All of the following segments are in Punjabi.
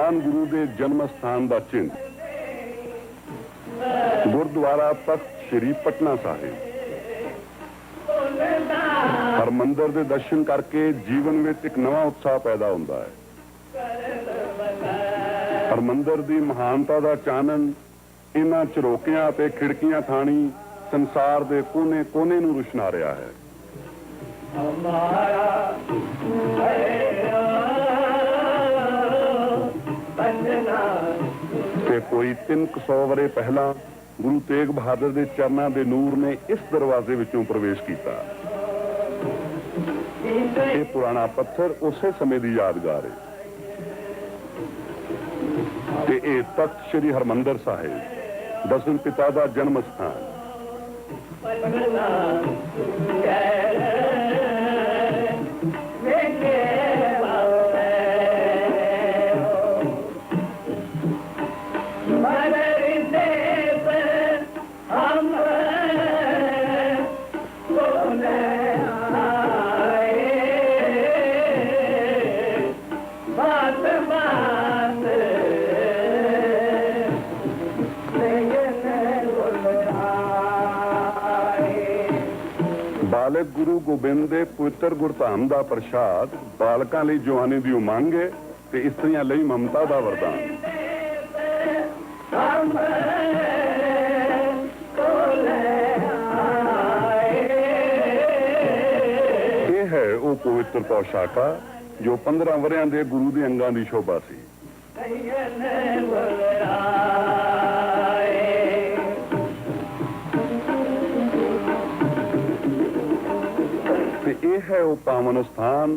महान गुरु के जन्म स्थान का चिन्ह गुरुद्वारा तख्त श्री पटना साहिब। हरमंदर के दर्शन करके जीवन में एक नवा उत्साह पैदा होता है। हरमंदर की महानता का चानन इन्हां झरोकियां ते खिड़कियां थाणी संसार के कोने कोने नूं रुशना रहा है। ते कोई 300 वरे पहला गुरु तेग बहादुर के चरणों के नूर ने इस दरवाजे विचों प्रवेश किया। ये पुराना पत्थर उसे समय की यादगार है। ते ये तख्त श्री हरमंदर साहिब दसम पिता का जन्म स्थान। बालक गुरु गोबिंद के पवित्र गुरधाम का प्रसाद बालकों लिए जवानी की उमंग है ते इस्त्रियां लिए ममता का वरदान। यह है वो पवित्र पौशाका जो 15 वरियां के गुरु के अंगां की शोभा सी। यह है वो पावन स्थान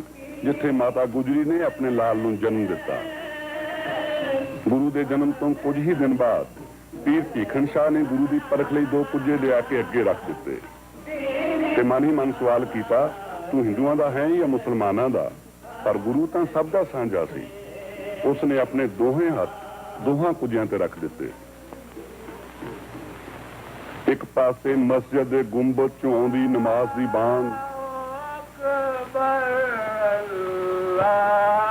जिथे माता गुजरी ने अपने लाल नूं जन्म दिता। गुरु के जन्म तो कुछ ही दिन बाद पीर भीखन शाह ने गुरु की परख लई 2 कुजे लिया के अगे रख दिते ते मन ही मन सवाल किया, तू हिंदुओं का है या मुसलमानों का? पर गुरु तो सब का साझा सी। उसने अपने दोहें हाथ दोहां कुजियां ते रख दिते। एक पासे मस्जिद के गुंबद चों आउंदी नमाज की बांग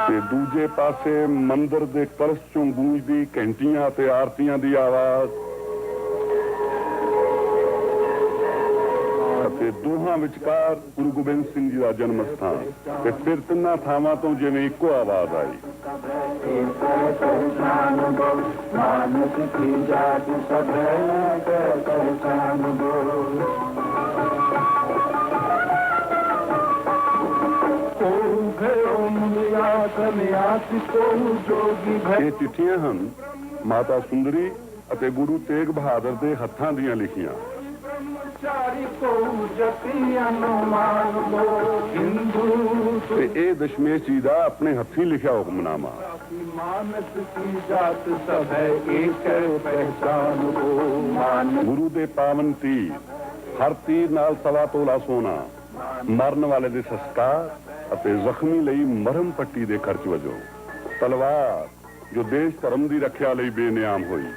ते दूजे पासे मंदिर के कलश चों गूंजदी घंटियां ते आरतियां की आवाज ते दोहां विचकार गुरु गोबिंद सिंह जी का जन्म स्थान ते फिर 3 थावां तो जिवें इक्को आवाज आई। ये चिट्ठियां हैं माता सुंदरी अते गुरु तेग बहादुर के हत्थां दियां लिखियां। ये दशमेश जी का अपने हथी लिखा हुक्मनामा। गुरु के पावन तीर, हर तीर नाल 1.25 तोला सोना, मरन वाले दे संस्कार अते जख्मी लई मरहम पट्टी दे खर्च वजों, तलवार जो देश धर्म की रखिया लई बेनियाम हुई।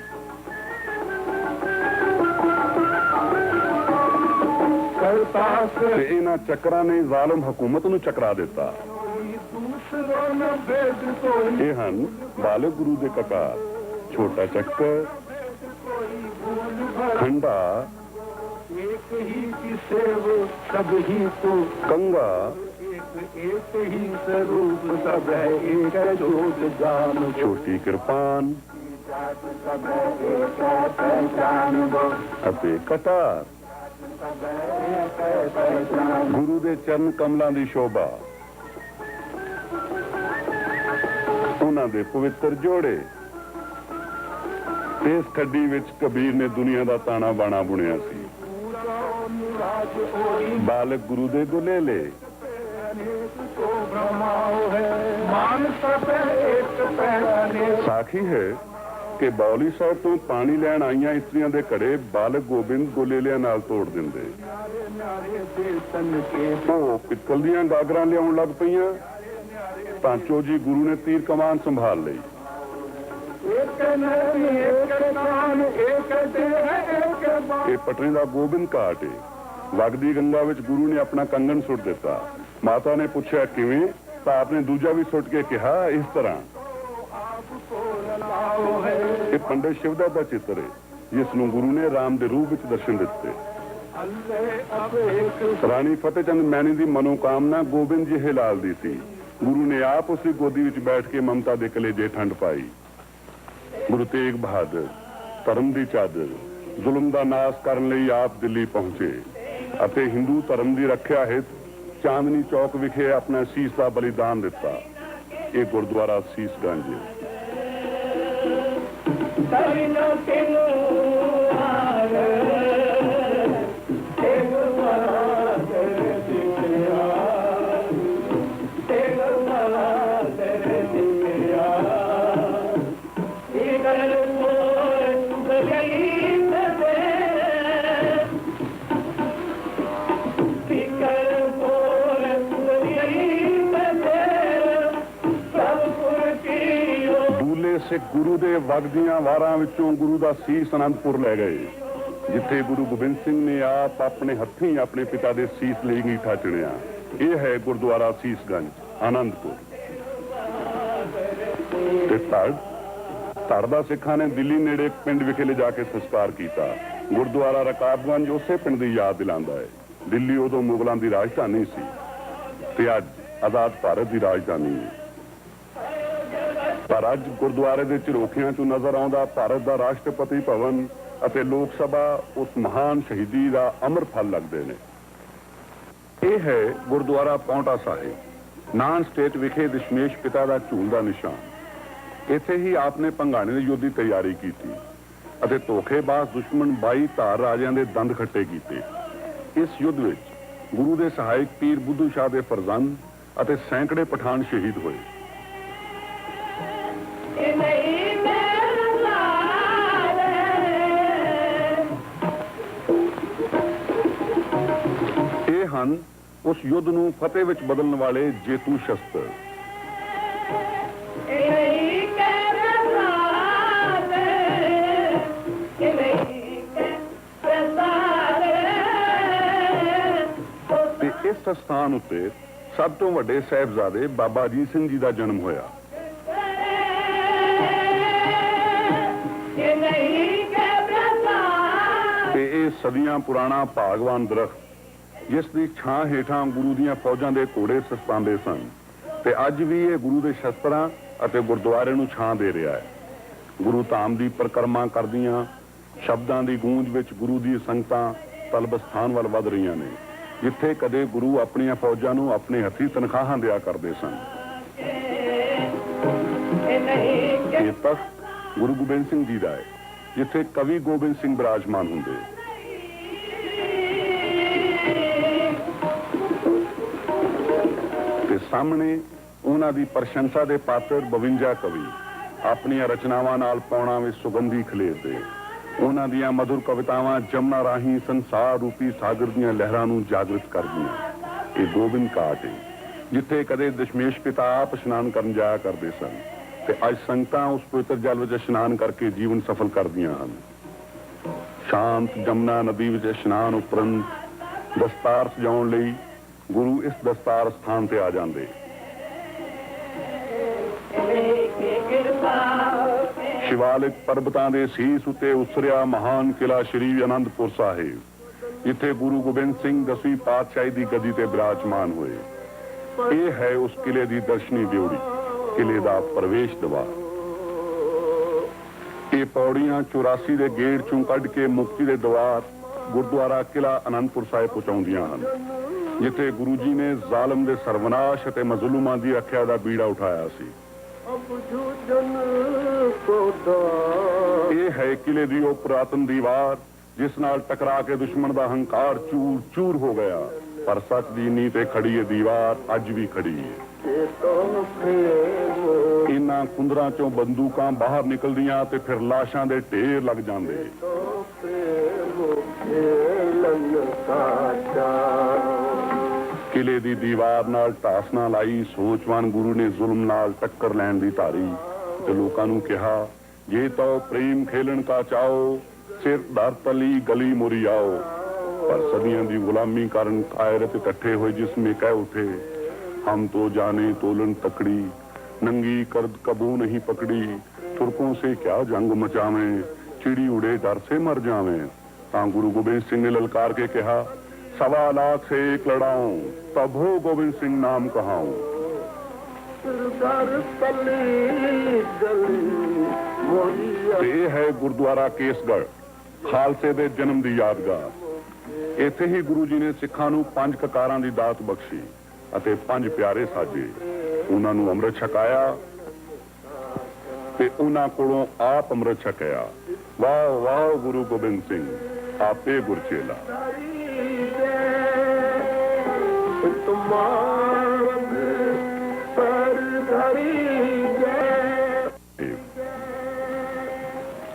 इन्हां चक्रां ने जालिम हुकूमत नूं चकरा दिता। ये हन बालक गुरु दे ककार, छोटा चक्कर, खंडा, कंगा, छोटी कृपान अते कटार। गुरु दे चरण कमलों की शोभा, उन्हां दे पवित्र जोड़े। इस खड्डी विच कबीर ने दुनिया का ताना बाना बुनिया सी। बालक गुरु दे गुलेले, साखी है कि बौली साहब तो पानी लैन आईयां इस्त्रियां दे घड़े बालक गोबिंद गोलेलियां नाल तोड़ दिंदे। वो पित्तल दियां गागरां लियाउण लग पईयां तां चोजी गुरु ने तीर कमान संभाल लई। पटने का गोबिंद घाट है। वगदी गंगा विच गुरु ने अपना कंगन सुट दिता। माता ने पूछा किवें, तां आपने दूजा भी सुट के कहा इस तरह। ਇਹ ਪੰਡਿਤ ਸ਼ਿਵਦਾਸ ਦਾ ਚਿੱਤਰ ਹੈ ਜਿਸ ਨੂੰ ਗੁਰੂ ਨੇ ਰਾਮ ਦੇ ਰੂਪ ਵਿੱਚ ਦਰਸ਼ਨ ਦਿੱਤੇ। ਰਾਣੀ ਫਤਿਹ ਚੰਦ ਮੈਣੀ ਦੀ ਮਨੋਕਾਮਨਾ ਗੋਬਿੰਦ ਜੀ ਹਿਲਾਲ ਦੀ ਸੀ। ਗੁਰੂ ਨੇ ਆਪ ਉਸ ਦੀ ਗੋਦੀ ਵਿੱਚ ਬੈਠ ਕੇ ਮਮਤਾ ਦੇ ਕਲੇਜੇ ਠੰਡ ਪਾਈ। ਗੁਰੂ ਤੇਗ ਬਹਾਦਰ ਧਰਮ ਦੀ ਚਾਦਰ ਜ਼ੁਲਮ ਦਾ ਨਾਸ਼ ਕਰਨ ਲਈ ਆਪ ਦਿੱਲੀ ਪਹੁੰਚੇ ਅਤੇ ਹਿੰਦੂ ਧਰਮ ਦੀ ਰੱਖਿਆ ਹਿਤ ਚਾਂਦਨੀ ਚੌਕ ਵਿਖੇ ਆਪਣਾ ਸੀਸ ਦਾ ਬਲੀਦਾਨ ਦਿੱਤਾ। ਇਹ ਗੁਰਦੁਆਰਾ ਸੀਸਗੰਜ ਹੈ। ਸਿੱਖ ਗੁਰੂ ਦੇ ਵਗਦੀਆਂ ਵਾਰਾਂ ਵਿੱਚੋਂ ਗੁਰੂ ਦਾ ਸੀਸ ਅਨੰਦਪੁਰ ਲੈ ਗਏ, ਜਿੱਥੇ ਗੁਰੂ ਗੋਬਿੰਦ ਸਿੰਘ ਨੇ ਆਪ ਆਪਣੇ ਹੱਥੀਂ ਆਪਣੇ ਪਿਤਾ ਦੇ ਸੀਸ ਲਈ ਅੰਗੀਠਾ ਚੁਣਿਆ। ਇਹ ਹੈ ਗੁਰਦੁਆਰਾ ਸੀਸਗੰਜ ਆਨੰਦਪੁਰ। ਤੇ ਧੜ ਦਾ ਸਿੱਖਾਂ ਨੇ ਦਿੱਲੀ ਨੇੜੇ ਇੱਕ ਪਿੰਡ ਵਿਖੇ ਲਿਜਾ ਕੇ ਸੰਸਕਾਰ ਕੀਤਾ। ਗੁਰਦੁਆਰਾ ਰਕਾਬਗੰਜ ਉਸੇ ਪਿੰਡ ਦੀ ਯਾਦ ਦਿਲਾਉਂਦਾ ਹੈ। ਦਿੱਲੀ ਉਦੋਂ ਮੁਗਲਾਂ ਦੀ ਰਾਜਧਾਨੀ ਸੀ ਤੇ ਅੱਜ ਆਜ਼ਾਦ ਭਾਰਤ ਦੀ ਰਾਜਧਾਨੀ ਹੈ। ਪਰ ਅੱਜ ਗੁਰਦੁਆਰੇ ਦੇ ਝਰੋਖਿਆਂ ਚੋਂ ਨਜ਼ਰ ਆਉਂਦਾ ਭਾਰਤ ਦਾ ਰਾਸ਼ਟਰਪਤੀ ਭਵਨ ਅਤੇ ਲੋਕ ਸਭਾ ਉਸ ਮਹਾਨ ਸ਼ਹੀਦੀ ਦਾ ਅਮਰ ਫਲ ਲੱਗਦੇ ਨੇ। ਇਹ ਹੈ ਗੁਰਦੁਆਰਾ ਪੌਂਟਾ ਸਾਹਿਬ, ਨਾਨ ਸਟੇਟ ਵਿਖੇ ਦਸ਼ਮੇਸ਼ ਪਿਤਾ ਦਾ ਝੂਲ ਦਾ ਨਿਸ਼ਾਨ। ਇੱਥੇ ਹੀ ਆਪਨੇ ਭੰਗਾਣੇ ਦੇ ਯੁੱਧ ਦੀ ਤਿਆਰੀ ਕੀਤੀ ਅਤੇ ਧੋਖੇਬਾਜ਼ ਦੁਸ਼ਮਣ 22 ਧਾਰ ਰਾਜਿਆਂ ਦੇ ਦੰਦ ਖੱਟੇ ਕੀਤੇ। ਇਸ ਯੁੱਧ ਵਿੱਚ ਗੁਰੂ ਦੇ ਸਹਾਇਕ ਪੀਰ ਬੁੱਧੂ ਸ਼ਾਹ ਦੇ ਫਰਜ਼ੰਦ ਅਤੇ ਸੈਂਕੜੇ ਪਠਾਨ ਸ਼ਹੀਦ ਹੋਏ। ਇਹ ਹਨ ਉਸ ਯੁੱਧ ਨੂੰ ਫਤਿਹ ਵਿੱਚ ਬਦਲਣ ਵਾਲੇ ਜੇਤੂ ਸ਼ਸਤਰ। ਤੇ ਇਸ ਸਥਾਨ ਉੱਤੇ ਸਭ ਤੋਂ ਵੱਡੇ ਸਾਹਿਬਜ਼ਾਦੇ ਬਾਬਾ ਅਜੀਤ ਸਿੰਘ ਜੀ ਦਾ ਜਨਮ ਹੋਇਆ। ਤੇ ਇਹ ਸਦੀਆਂ ਪੁਰਾਣਾ ਭਾਗਵਾਨ ਦਰਖਤ ਜਿਸ ਦੀ ਛਾਂ ਹੇਠਾਂ ਗੁਰੂ ਦੀਆਂ ਫੌਜਾਂ ਦੇ ਘੋੜੇ ਸਸਤਾਂਦੇ ਸਨ ਤੇ ਅੱਜ ਵੀ ਇਹ ਗੁਰੂ ਦੇ ਸ਼ਸਤਰਾਂ ਅਤੇ ਗੁਰਦੁਆਰੇ ਨੂੰ ਛਾਂ ਦੇ ਰਿਹਾ ਹੈ। ਗੁਰੂ ਧਾਮ ਦੀ ਪਰਿਕਰਮਾ ਕਰਦੀਆਂ ਸ਼ਬਦਾਂ ਦੀ ਗੂੰਜ ਵਿੱਚ ਗੁਰੂ ਦੀ ਸੰਗਤਾਂ ਤਲਬ ਸਥਾਨ ਵੱਲ ਵਧ ਰਹੀਆਂ ਨੇ, ਜਿੱਥੇ ਕਦੇ ਗੁਰੂ ਆਪਣੀਆਂ ਫੌਜਾਂ ਨੂੰ ਆਪਣੇ ਹੱਥੀਂ ਤਨਖਾਹਾਂ ਦਿਆ ਕਰਦੇ ਸਨ। ਇਹ ਤਖਤ ਗੁਰੂ ਗੋਬਿੰਦ ਸਿੰਘ ਜੀ ਦਾ ਹੈ, ਜਿੱਥੇ ਕਵੀ ਗੋਬਿੰਦ ਸਿੰਘ ਬਿਰਾਜਮਾਨ ਹੁੰਦੇ। ਤੇ ਸਾਹਮਣੇ ਉਹਨਾਂ ਦੀ ਪ੍ਰਸ਼ੰਸਾ ਦੇ ਪਾਤਰ 52 ਕਵੀ ਆਪਣੀਆਂ ਰਚਨਾਵਾਂ ਨਾਲ ਪੌਣਾ ਵਿੱਚ ਸੁਗੰਧੀ ਖਲੇਰਦੇ। ਉਹਨਾਂ ਦੀਆਂ ਮਧੁਰ ਕਵਿਤਾਵਾਂ ਜਮਨਾ ਰਾਹੀਂ ਸੰਸਾਰ ਰੂਪੀ ਸਾਗਰ ਦੀਆਂ ਲਹਿਰਾਂ ਨੂੰ ਜਾਗਰਿਤ ਕਰਦੀਆਂ। ਇਹ ਗੋਬਿੰਦ ਘਾਟ ਹੈ, ਜਿੱਥੇ ਕਦੇ ਦਸ਼ਮੇਸ਼ ਪਿਤਾ ਆਪ ਇਸ਼ਨਾਨ ਕਰਨ ਜਾਇਆ ਕਰਦੇ ਸਨ ਤੇ ਅੱਜ ਸੰਗਤਾਂ ਉਸ ਪਵਿੱਤਰ ਜਲ ਵਿੱਚ ਇਸ਼ਨਾਨ ਕਰਕੇ ਜੀਵਨ ਸਫਲ ਕਰਦੀਆਂ ਹਨ। ਸ਼ਾਂਤ ਜਮਨਾ ਨਦੀ ਵਿੱਚ ਇਸ਼ਨਾਨ ਉਪਰੰਤ ਦਸਤਾਰ ਸਜਾਉਣ ਲਈ ਗੁਰੂ ਇਸ ਦਸਤਾਰ ਸਥਾਨ ਤੇ ਆ ਜਾਂਦੇ। ਸ਼ਿਵਾਲਿਕ ਪਰਬਤਾਂ ਦੇ ਸੀਸ ਉੱਤੇ ਉਸਰਿਆ ਮਹਾਨ ਕਿਲਾ ਸ਼੍ਰੀ ਅਨੰਦਪੁਰ ਸਾਹਿਬ, ਜਿੱਥੇ ਗੁਰੂ ਗੋਬਿੰਦ ਸਿੰਘ 10ਵੀਂ ਪਾਤਸ਼ਾਹੀ ਦੀ ਗੱਦੀ ਤੇ ਬਿਰਾਜਮਾਨ ਹੋਏ। ਇਹ ਹੈ ਉਸ ਕਿਲੇ ਦੀ ਦਰਸ਼ਨੀ ਡਿਊੜੀ, ਕਿਲੇ ਦਾ ਪ੍ਰਵੇਸ਼ ਦਵਾਰ। ਇਹ ਪੌੜੀਆਂ 84 ਦੇ ਗੇਟ ਚੋਂ ਕੱਢ ਕੇ ਮੁਕਤੀ ਦੇ ਦਵਾਰ ਗੁਰਦੁਆਰਾ ਕਿਲਾ ਅਨੰਦਪੁਰ ਸਾਹਿਬ ਪਹੁੰਚਾਉਂਦੀਆਂ ਹਨ, ਜਿੱਥੇ ਗੁਰੂ ਜੀ ਨੇ ਜ਼ਾਲਮ ਦੇ ਸਰਵਨਾਸ਼ ਅਤੇ ਮਜ਼ਲੂਮਾਂ ਦੀ ਰੱਖਿਆ ਦਾ ਬੀੜਾ ਉਠਾਇਆ ਸੀ। ਇਹ ਹੈ ਕਿਲੇ ਦੀ ਉਹ ਪੁਰਾਤਨ ਦੀਵਾਰ ਜਿਸ ਨਾਲ ਟਕਰਾ ਕੇ ਦੁਸ਼ਮਣ ਦਾ ਹੰਕਾਰ ਚੂਰ ਚੂਰ ਹੋ ਗਿਆ, ਪਰ ਸੱਚ ਦੀ ਨੀਂਹ ਤੇ ਖੜੀ ਇਹ ਦੀਵਾਰ ਅੱਜ ਵੀ ਖੜੀ ਹੈ। ਇਹਨਾਂ ਕੁੰਦਰਾਂ ਚੋਂ ਬੰਦੂਕਾਂ ਬਾਹਰ ਨਿਕਲਦੀਆਂ ਤੇ ਫਿਰ ਲਾਸ਼ਾਂ ਦੇ ਢੇਰ ਲੱਗ ਜਾਂਦੇ। ਕਿਲੇ ਦੀ ਦੀਵਾਰ ਨਾਲ ਢਾਸਣਾ ਲਾਈ ਸੋਚਵਾਨ ਗੁਰੂ ਨੇ ਜ਼ੁਲਮ ਨਾਲ ਟੱਕਰ ਲੈਣ ਦੀ ਧਾਰੀ ਤੇ ਲੋਕਾਂ ਨੂੰ ਕਿਹਾ, ਜੇ ਤੋ ਪ੍ਰੇਮ ਖੇਲਣ ਕਾ ਚਾਓ ਸਿਰ ਧਰ ਤਲੀ ਗਲੀ ਮੁਰੀ ਆਓ। पर सदियों की गुलामी कारण कायरत इकट्ठे हुए जिसमें कह उठे, हम तो जाने तोलन तकड़ी नंगी कर्द कबू नहीं पकड़ी, तुर्कों से क्या जंग मचावें, चिड़ी उड़े डर से मर जावें। तां गुरु गोबिंद सिंह ने ललकार के कहा, 1.25 लाख से एक लड़ाऊं, तब हो गोबिंद सिंह नाम कहाऊं। ये है गुरुद्वारा केसगढ़, खालसे दे जन्म दी यादगार। इत्थे ही गुरु जी ने सिखां नूं 5 ककारां दी दात बख्शी अते 5 प्यारे साजे। उन्हां नूं अमृत छकाया ते उन्हां कोलों आप अमृत छकाया। वाह वाह गुरु गोबिंद सिंह, आपे गुरचेला।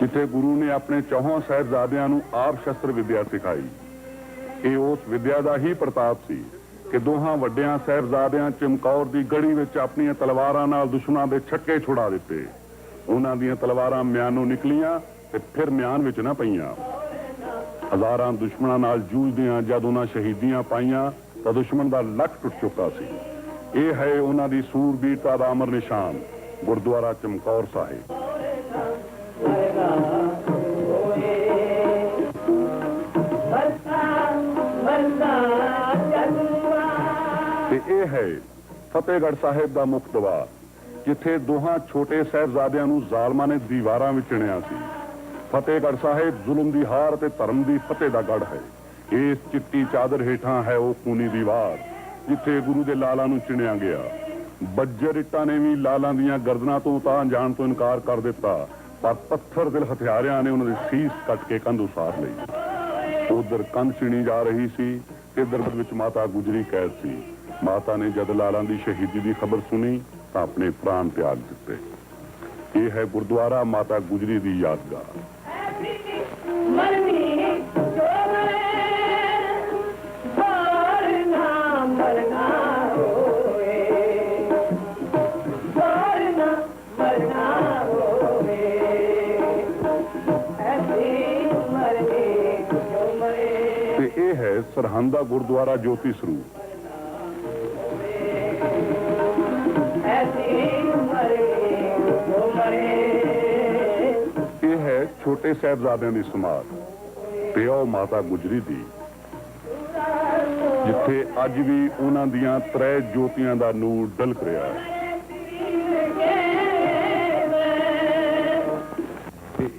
जिथे गुरु ने अपने 4 साहिबजादियां नूं आप शस्त्र विद्या सिखाई, ये उस विद्या का ही प्रताप सी कि दोहां वड्डियां साहिबजादियां चमकौर दी गढ़ी विच अपनियां तलवारां नाल दुश्मनां दे छक्के छुड़ा दिते। उन्हां दियां तलवारां म्यानों निकलियां ते फिर म्यान विच ना पईयां। हज़ारां दुश्मनां नाल जूझदियां जद उन्हां शहीदियां पाईयां तां दुश्मन दा लक टुट चुका सी। ये है उन्हां दी सूरबीरता दा अमर निशान, गुरुद्वारा चमकौर साहिब। ये है फतेहगढ़ साहिब का मुख द्वार, जिथे दोहां छोटे साहिबजादियां नूं जालमां ने दीवारां विच चिणिया सी। फतेहगढ़ साहिब जुल्म दी हार ते धर्म दी फतेह दा गढ़ है। इस चिट्टी चादर हेठां है वो खूनी दीवार, जिथे गुरु दे लालां नूं चिणिया गया। बज्जर इट्टां ने भी लालां दीयां गर्दनां तो उतां जाण तो इनकार कर दिता, पर पत्थर दिल हथियारियां ने उन्हां दी सीस कट के कंध उसार लई। उधर कंध चिणी जा रही सी, इधर विच माता गुजरी कैद सी। माता ने जद लालां दी शहीदी की खबर सुनी तो अपने प्राण त्याग दिते। ये है गुरुद्वारा माता गुजरी की यादगार। ये है सरहंद दा गुरुद्वारा ज्योति स्वरूप। ये है छोटे साहिबजादियां दी समाध, प्यो माता गुजरी दी, जिथे अज भी उन्हां दियां 3 ज्योतियां दा नूर डलक रहा है।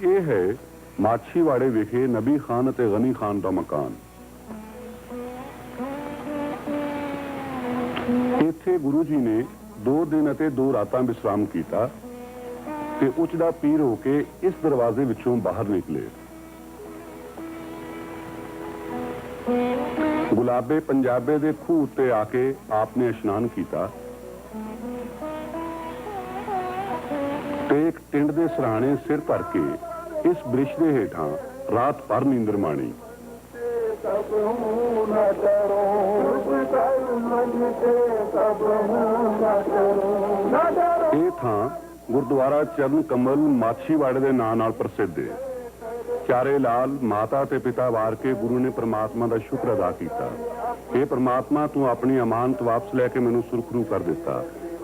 ये है माछीवाड़े विखे नबी खान ते गनी खान का मकान। इत्थे गुरु जी ने 2 दिन अते 2 रातां विश्राम किया ते उचदा पीर होके इस दरवाजे विचों बाहर निकले। गुलाबे पंजाबे दे खूह उत्ते आके आपने इशनान किया ते एक टिंड दे सराहने सिर धर के इस वृक्ष दे हेठां रात भर नींदर माणी। ये थां गुरुद्वारा चरण कमल माछीवाड़े के नाम नाल प्रसिद्ध है। चारे लाल माता ते पिता वार के गुरु ने परमात्मा का शुक्र अदा किया। हे परमात्मा, तू अपनी अमानत वापस लैके मैनू सुरखरू कर दिता,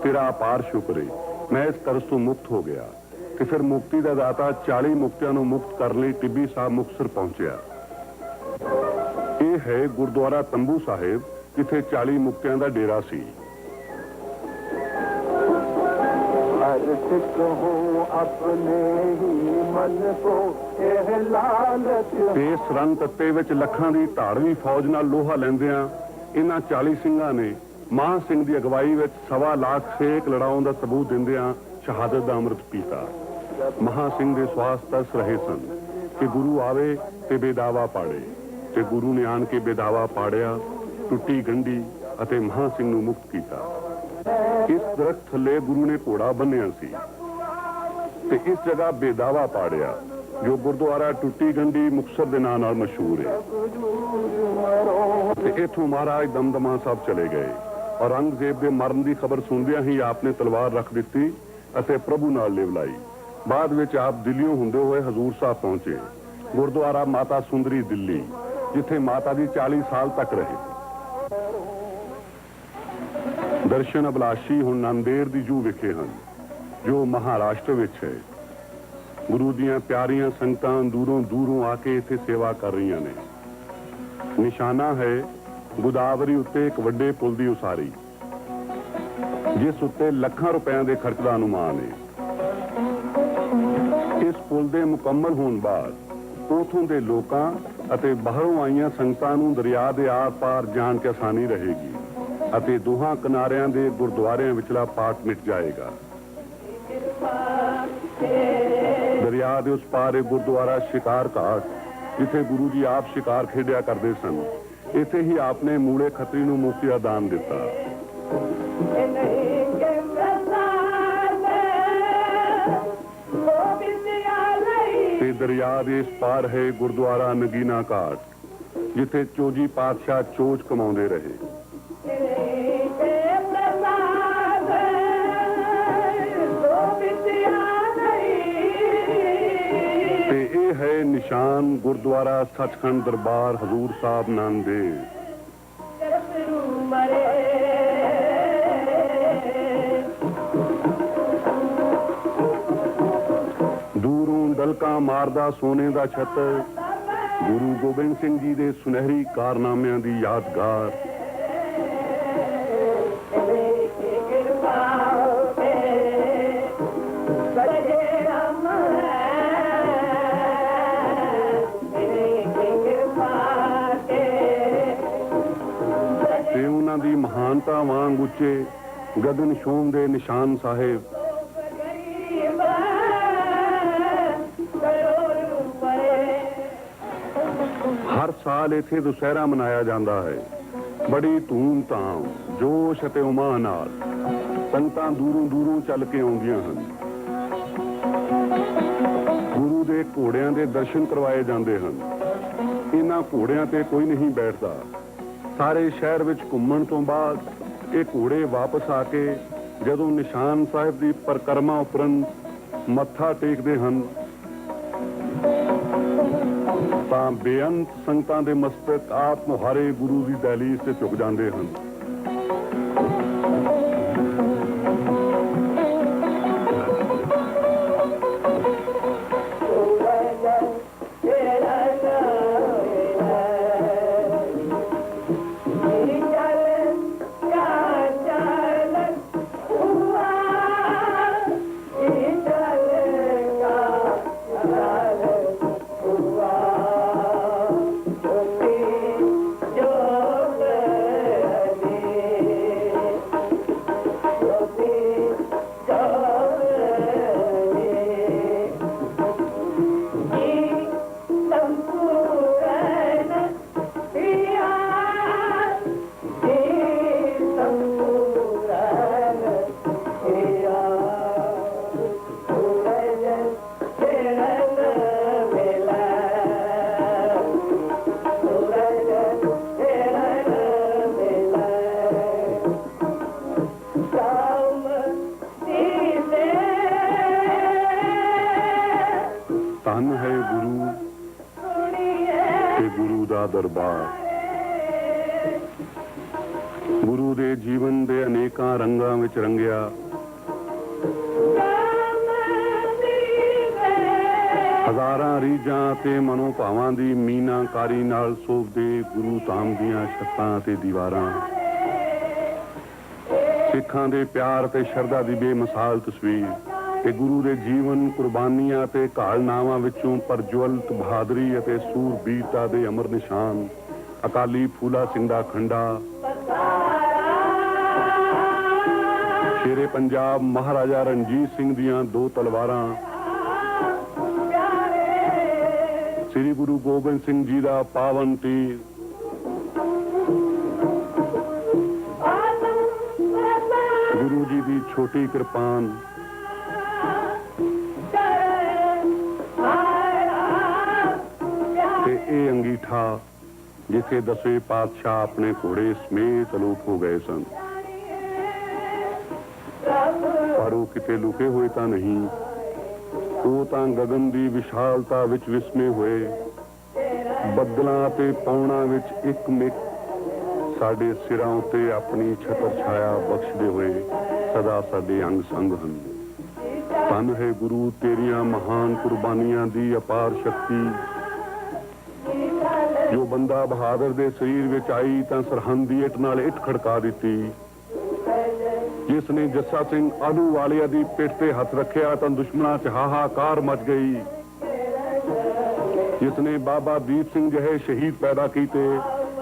तेरा अपार शुक्र है। मैं इस कर्ज तो मुक्त हो गया। कि फिर मुक्ति का दाता 40 मुक्तियां नूं मुक्त करने लई टिब्बी साहब मुक्तसर पहुंचा। ये है गुरुद्वारा तंबू साहिब, जिथे 40 मुक्तियां का डेरा सी। इस रन तत्ते विच लखां दी धाड़वी फौज नाल लोहा लैंदियां इन्हां 40 सिंघां ने मां सिंह की अगवाई विच 1.25 लाख सेक लड़ाउण का सबूत दिंदियां शहादत का अमृत पीता। महा सिंह दे स्वास तरस रहे सन कि गुरु आवे ते बेदावा पाड़े, ते गुरु ने आन के बेदावा पाड़िया, टुट्टी गंढी अते महा सिंह नूं मुक्त किया। इस दरख्त थले गुरु ने घोड़ा बन्निया सी ते इस जगह बेदावा पाड़िया, जो गुरुद्वारा टुट्टी गंढी मुक्तसर के नाम नाल मशहूर है। ते इथों महाराज दमदमा साहब चले गए और औरंगजेब के मरण की खबर सुनदियां ही आपने तलवार रख दी अते प्रभु नाल लिव लाई। बाद विच आप दिल्लियों हुंदे हुए हजूर साहब पहुंचे। गुरुद्वारा माता सुंदरी दिल्ली, जिथे माता जी 40 साल तक रहे। दर्शन अभिलाषी हुण नांदेड़ दी जू विखे हन। ਜੋ ਮਹਾਰਾਸ਼ਟਰ ਵਿੱਚ ਹੈ। ਗੁਰੂ ਦੀਆਂ ਪਿਆਰੀਆਂ ਸੰਗਤਾਂ ਦੂਰੋਂ ਦੂਰੋਂ ਆ ਕੇ ਇੱਥੇ ਸੇਵਾ ਕਰ ਰਹੀਆਂ ਨੇ। ਨਿਸ਼ਾਨਾ ਹੈ ਗੋਦਾਵਰੀ ਉੱਤੇ ਇੱਕ ਵੱਡੇ ਪੁਲ ਦੀ ਉਸਾਰੀ, ਜਿਸ ਉੱਤੇ ਲੱਖਾਂ ਰੁਪਏ ਦੇ ਖਰਚ ਦਾ ਅਨੁਮਾਨ ਹੈ। ਇਸ ਪੁਲ ਦੇ ਮੁਕੰਮਲ ਹੋਣ ਬਾਅਦ ਉਥੋਂ ਦੇ ਲੋਕਾਂ ਅਤੇ ਬਾਹਰੋਂ ਆਈਆਂ ਸੰਗਤਾਂ ਨੂੰ ਦਰਿਆ ਦੇ ਆਰ-ਪਾਰ ਜਾਣ ਕੇ ਆਸਾਨੀ ਰਹੇਗੀ ਅਤੇ ਦੋਹਾਂ ਕਿਨਾਰਿਆਂ ਦੇ ਗੁਰਦੁਆਰਿਆਂ ਵਿਚਲਾ ਪਾਟ ਮਿਟ ਜਾਏਗਾ। ਦਰਿਆ ਦੇ ਉਸ ਪਾਰ ਇਹ ਗੁਰਦੁਆਰਾ ਸ਼ਿਕਾਰ ਘਾਟ, ਜਿੱਥੇ ਗੁਰੂ ਜੀ ਆਪ ਸ਼ਿਕਾਰ ਖੇਡਿਆ ਕਰਦੇ ਸਨ। ਇੱਥੇ ਹੀ ਆਪਨੇ ਮੂਲੇ ਖੱਤਰੀ ਨੂੰ ਮੁਕਤੀ ਦਾ ਦਾਨ ਦਿੱਤਾ। ਤੇ ਦਰਿਆ ਦੇ ਇਸ ਪਾਰ ਹੈ ਗੁਰਦੁਆਰਾ ਨਗੀਨਾ ਘਾਟ, ਜਿੱਥੇ ਚੋਜੀ ਪਾਤਸ਼ਾਹ ਚੋਚ ਕਮਾਉਂਦੇ ਰਹੇ। ਤੇ ਇਹ ਹੈ ਨਿਸ਼ਾਨ ਗੁਰਦੁਆਰਾ ਸੱਚਖੰਡ ਦਰਬਾਰ ਹਜ਼ੂਰ ਸਾਹਿਬ ਨਾਂਦੇੜ। ਦੂਰੋਂ ਡਲਕਾ ਮਾਰਦਾ ਸੋਨੇ ਦਾ ਛੱਤਰ, ਗੁਰੂ ਗੋਬਿੰਦ ਸਿੰਘ ਜੀ ਦੇ ਸੁਨਹਿਰੀ ਕਾਰਨਾਮਿਆਂ ਦੀ ਯਾਦਗਾਰ। ਤੇ ਉਹਨਾਂ ਦੀ ਮਹਾਨਤਾ ਵਾਂਗ ਉੱਚੇ ਗਗਨ ਸ਼ੋਮ ਦੇ ਨਿਸ਼ਾਨ ਸਾਹਿਬ। ਹਰ ਸਾਲ ਇੱਥੇ ਦੁਸਹਿਰਾ ਮਨਾਇਆ ਜਾਂਦਾ ਹੈ। ਬੜੀ ਧੂਮ-ਧਾਮ, ਜੋਸ਼ ਅਤੇ ਉਮਾਹ ਨਾਲ ਸੰਗਤਾਂ ਦੂਰੋਂ ਦੂਰੋਂ ਚੱਲ ਕੇ ਆਉਂਦੀਆਂ ਹਨ। ਗੁਰੂ ਦੇ ਘੋੜਿਆਂ ਦੇ ਦਰਸ਼ਨ ਕਰਵਾਏ ਜਾਂਦੇ ਹਨ। ਇਹਨਾਂ ਘੋੜਿਆਂ ਤੇ ਕੋਈ ਨਹੀਂ ਬੈਠਦਾ। ਸਾਰੇ ਸ਼ਹਿਰ ਵਿੱਚ ਘੁੰਮਣ ਤੋਂ ਬਾਅਦ ਇਹ ਘੋੜੇ ਵਾਪਸ ਆ ਕੇ ਜਦੋਂ ਨਿਸ਼ਾਨ ਸਾਹਿਬ ਦੀ ਪਰਿਕਰਮਾ ਉਪਰੰਤ ਮੱਥਾ ਟੇਕਦੇ ਹਨ ਤਾਂ ਬੇਅੰਤ ਸੰਗਤਾਂ ਦੇ ਮਸਤਕ ਆਪ ਮੁਹਾਰੇ ਗੁਰੂ ਦੀ ਦਹਿਲੀਜ਼ ਤੇ ਝੁਕ ਜਾਂਦੇ ਹਨ। ਧੰਨ ਹੈ ਗੁਰੂ ਤੇ ਗੁਰੂ ਦਾ ਦਰਬਾਰ। ਗੁਰੂ ਦੇ ਜੀਵਨ ਦੇ ਅਨੇਕਾਂ ਰੰਗਾਂ ਵਿੱਚ ਰੰਗਿਆ ਹਜ਼ਾਰਾਂ ਰੀਝਾਂ ਤੇ ਮਨੋਭਾਵਾਂ ਦੀ ਮੀਨਾਕਾਰੀ ਨਾਲ ਸੋਭਦੇ ਗੁਰੂ ਧਾਮ ਦੀਆਂ ਛੱਤਾਂ ਤੇ ਦੀਵਾਰਾਂ। ਸਿੱਖਾਂ ਦੇ ਪਿਆਰ ਤੇ ਸ਼ਰਧਾ ਦੀ ਬੇਮਿਸਾਲ ਤਸਵੀਰ ਤੇ ਗੁਰੂ ਦੇ ਜੀਵਨ, ਕੁਰਬਾਨੀਆਂ ਤੇ ਘਾਲਨਾਵਾਂ ਵਿੱਚੋਂ ਪਰਜਵਲਤ ਬਹਾਦਰੀ ਅਤੇ ਸੂਰਬੀਰਤਾ ਦੇ ਅਮਰ ਨਿਸ਼ਾਨ। ਅਕਾਲੀ ਫੂਲਾ ਸਿੰਘ ਦਾ ਖੰਡਾ, ਸ਼ੇਰੇ ਪੰਜਾਬ ਮਹਾਰਾਜਾ ਰਣਜੀਤ ਸਿੰਘ ਦੀਆਂ 2 ਤਲਵਾਰਾਂ, ਸ੍ਰੀ ਗੁਰੂ ਗੋਬਿੰਦ ਸਿੰਘ ਜੀ ਦਾ ਪਾਵਨ ਤੀਰ, ਗੁਰੂ ਜੀ ਦੀ ਛੋਟੀ ਕਿਰਪਾਨ, ਤੇ ਇਹ ਅੰਗੀਠਾ ਜਿੱਥੇ 10ਵੇਂ ਪਾਤਸ਼ਾਹ ਆਪਣੇ ਘੋੜੇ ਸਮੇਤ ਅਲੋਪ ਹੋ ਗਏ ਸਨ। ਪਰ ਉਹ ਕਿਤੇ ਲੁਕੇ ਹੋਏ ਤਾਂ ਨਹੀਂ, ਉਹ ਤਾਂ ਗਗਨ ਦੀ ਵਿਸ਼ਾਲਤਾ ਵਿੱਚ ਵਿਸਮੇ ਹੋਏ, ਬੱਦਲਾਂ ਤੇ ਪੌਣਾ ਵਿੱਚ ਇੱਕ ਮਿਕ ਸਾਡੇ ਸਿਰਾਂ ਉੱਤੇ ਆਪਣੀ ਛਤਰ ਛਾਇਆ ਬਖਸ਼ਦੇ ਹੋਏ ਸਦਾ ਸਾਡੇ ਅੰਗ ਸੰਗ ਹਨ। ਧੰਨ ਹੈ ਗੁਰੂ ਤੇਰੀਆਂ ਮਹਾਨ ਕੁਰਬਾਨੀਆਂ ਦੀ ਅਪਾਰ ਸ਼ਕਤੀ। ਜੋ ਬੰਦਾ ਬਹਾਦਰ ਦੇ ਸਰੀਰ ਵਿੱਚ ਆਈ ਤਾਂ ਸਰਹੰਦ ਦੀ ਇੱਟ ਨਾਲ ਇੱਟ ਖੜਕਾ ਦਿੱਤੀ। ਜਿਸ ਨੇ ਜੱਸਾ ਸਿੰਘ ਆਹਲੂਵਾਲੀਆ ਦੀ ਪਿੱਠ ਤੇ ਹੱਥ ਰੱਖਿਆ ਤਾਂ ਦੁਸ਼ਮਣਾਂ 'ਚ ਹਾਹਾਕਾਰ ਮਚ ਗਈ। ਜਿਸ ਨੇ ਬਾਬਾ ਦੀਪ ਸਿੰਘ ਜਿਹੇ ਸ਼ਹੀਦ ਪੈਦਾ ਕੀਤੇ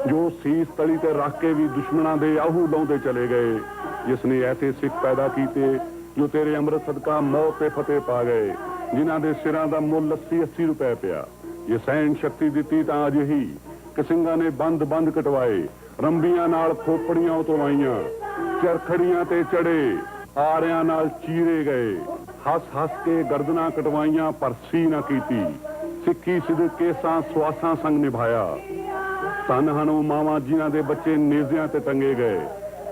ਜੋ ਸੀਸ ਤਲੀ ਤੇ ਰੱਖ ਕੇ ਵੀ ਦੁਸ਼ਮਣਾਂ ਦੇ ਆਹੂ ਲਾਉਂਦੇ ਚਲੇ ਗਏ। ਜਿਸ ਨੇ ਐਸੇ ਸਿੱਖ ਪੈਦਾ ਕੀਤੇ ਜੋ ਤੇਰੇ ਅੰਮ੍ਰਿਤ ਸਦਕਾ ਮੌਤ ਤੇ ਫਤਿਹ ਪਾ ਗਏ, ਜਿਨ੍ਹਾਂ ਦੇ ਸਿਰਾਂ ਦਾ ਮੁੱਲ 80-80 ਰੁਪਏ ਪਿਆ। ਜੇ ਸਹਿਣ ਸ਼ਕਤੀ ਦਿੱਤੀ ਤਾਂ ਅਜਿਹੀ ਕਿ ਸਿੰਘਾਂ ਨੇ ਬੰਦ ਕਟਵਾਏ, ਰੰਬੀਆਂ ਨਾਲ ਖੋਪੜੀਆਂ ਉਤਰਵਾਈਆਂ, ਚਰਖੜੀਆਂ ਤੇ ਚੜੇ, ਆਰਿਆਂ ਨਾਲ ਚੀਰੇ ਗਏ, ਹੱਸ ਕੇ ਗਰਦਨਾਂ ਕਟਵਾਈਆਂ ਪਰ ਸੀ ਨਾ ਕੀਤੀ। ਸਿੱਖੀ ਸਿਦਕ ਕੇਸਾਂ ਸਵਾਸਾਂ ਸੰਗ ਨਿਭਾਇਆ। ਧੰਨ ਹਨ ਉਹ ਮਾਵਾਂ ਜਿਨ੍ਹਾਂ ਦੇ ਬੱਚੇ ਨੇਜ਼ਿਆਂ ਤੇ ਟੰਗੇ ਗਏ,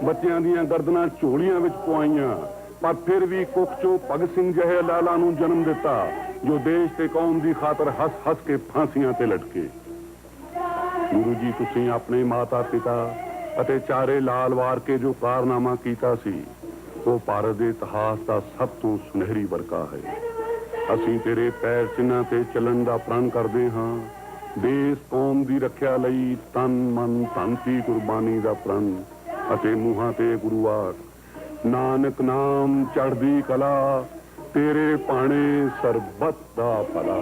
ਬੱਚਿਆਂ ਦੀਆਂ ਗਰਦਨਾਂ ਝੋਲੀਆਂ ਵਿੱਚ ਪਵਾਈਆਂ, ਪਰ ਫਿਰ ਵੀ ਕੁੱਖ ਚੋਂ ਭਗਤ ਸਿੰਘ ਜਿਹੇ ਲਾਲਾ ਨੂੰ ਜਨਮ ਦਿੱਤਾ ਜੋ ਦੇਸ਼ ਤੇ ਕੌਮ ਦੀ ਖਾਤਰ ਹੱਸ ਕੇ ਫਾਂਸੀਆਂ ਤੇ ਲਟਕੇ। ਗੁਰੂ ਜੀ, ਤੁਸੀਂ ਆਪਣੇ ਮਾਤਾ ਪਿਤਾ ਅਤੇ ਚਾਰੇ ਲਾਲ ਵਾਰ ਕੇ ਜੋ ਕਾਰਨਾਮਾ ਕੀਤਾ ਸੀ ਉਹ ਭਾਰਤ ਦੇ ਇਤਿਹਾਸ ਦਾ ਸਭ ਤੋਂ ਸੁਨਹਿਰੀ ਵਰਕਾ ਹੈ। ਅਸੀਂ ਤੇਰੇ ਪੈਰ ਚਿੰਨ੍ਹਾਂ ਤੇ ਚੱਲਣ ਦਾ ਪ੍ਰਣ ਕਰਦੇ ਹਾਂ। ਦੇਸ਼ ਕੌਮ ਦੀ ਰੱਖਿਆ ਲਈ ਤਨ ਮਨ ਧਨ ਦੀ ਕੁਰਬਾਨੀ ਦਾ ਪ੍ਰਣ ਅਤੇ ਮੂੰਹਾਂ ਤੇ ਗੁਰੂਆਰ ਨਾਨਕ ਨਾਮ ਚੜ੍ਹਦੀ ਕਲਾ, ਤੇਰੇ ਪਾਣੇ ਸਰਬੱਤ ਦਾ ਭਲਾ।